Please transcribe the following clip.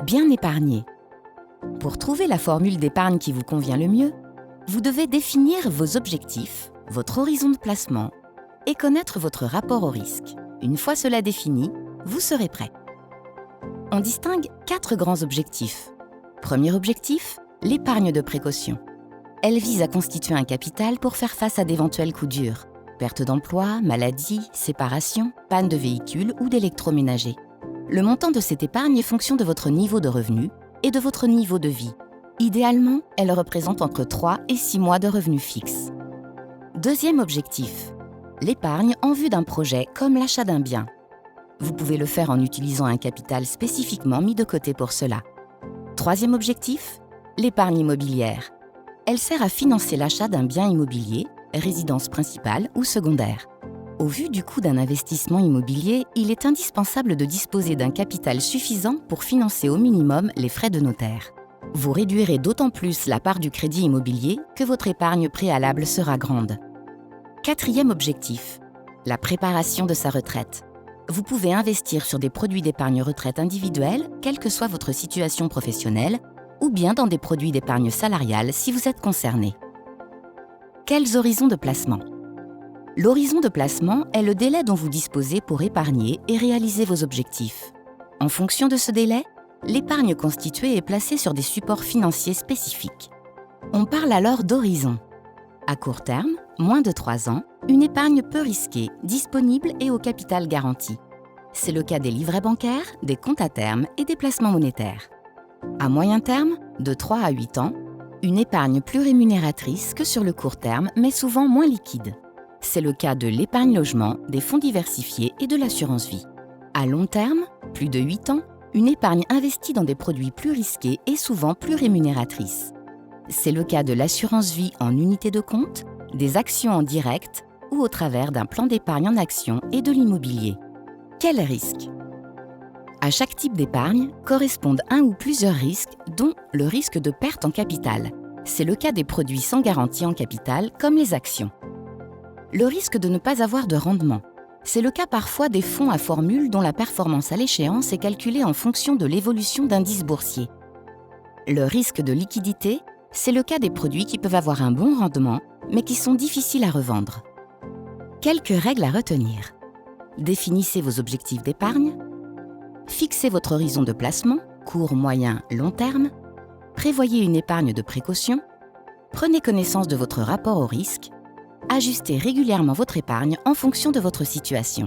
bien épargner. Pour trouver la formule d'épargne qui vous convient le mieux, vous devez définir vos objectifs, votre horizon de placement et connaître votre rapport au risque. Une fois cela défini, vous serez prêt. On distingue 4 grands objectifs. Premier objectif, l'épargne de précaution. Elle vise à constituer un capital pour faire face à d'éventuels coups durs, perte d'emploi, maladie, séparation, panne de véhicule ou d'électroménager. Le montant de cette épargne est fonction de votre niveau de revenu et de votre niveau de vie. Idéalement, elle représente entre 3 et 6 mois de revenus fixes. Deuxième objectif, l'épargne en vue d'un projet comme l'achat d'un bien. Vous pouvez le faire en utilisant un capital spécifiquement mis de côté pour cela. Troisième objectif, l'épargne immobilière. Elle sert à financer l'achat d'un bien immobilier, résidence principale ou secondaire. Au vu du coût d'un investissement immobilier, il est indispensable de disposer d'un capital suffisant pour financer au minimum les frais de notaire. Vous réduirez d'autant plus la part du crédit immobilier que votre épargne préalable sera grande. Quatrième objectif, la préparation de sa retraite. Vous pouvez investir sur des produits d'épargne retraite individuelle, quelle que soit votre situation professionnelle, ou bien dans des produits d'épargne salariale si vous êtes concerné. Quels horizons de placement ? L'horizon de placement est le délai dont vous disposez pour épargner et réaliser vos objectifs. En fonction de ce délai, l'épargne constituée est placée sur des supports financiers spécifiques. On parle alors d'horizon. À court terme, moins de 3 ans, une épargne peu risquée, disponible et au capital garanti. C'est le cas des livrets bancaires, des comptes à terme et des placements monétaires. À moyen terme, de 3 à 8 ans, une épargne plus rémunératrice que sur le court terme, mais souvent moins liquide. C'est le cas de l'épargne logement, des fonds diversifiés et de l'assurance vie. À long terme, plus de 8 ans, une épargne investie dans des produits plus risqués et souvent plus rémunératrice. C'est le cas de l'assurance vie en unité de compte, des actions en direct ou au travers d'un plan d'épargne en actions et de l'immobilier. Quels risques ? À chaque type d'épargne correspondent un ou plusieurs risques, dont le risque de perte en capital. C'est le cas des produits sans garantie en capital, comme les actions. Le risque de ne pas avoir de rendement. C'est le cas parfois des fonds à formule dont la performance à l'échéance est calculée en fonction de l'évolution d'indices boursiers. Le risque de liquidité, c'est le cas des produits qui peuvent avoir un bon rendement, mais qui sont difficiles à revendre. Quelques règles à retenir. Définissez vos objectifs d'épargne. Fixez votre horizon de placement, court, moyen, long terme. Prévoyez une épargne de précaution. Prenez connaissance de votre rapport au risque. Ajustez régulièrement votre épargne en fonction de votre situation.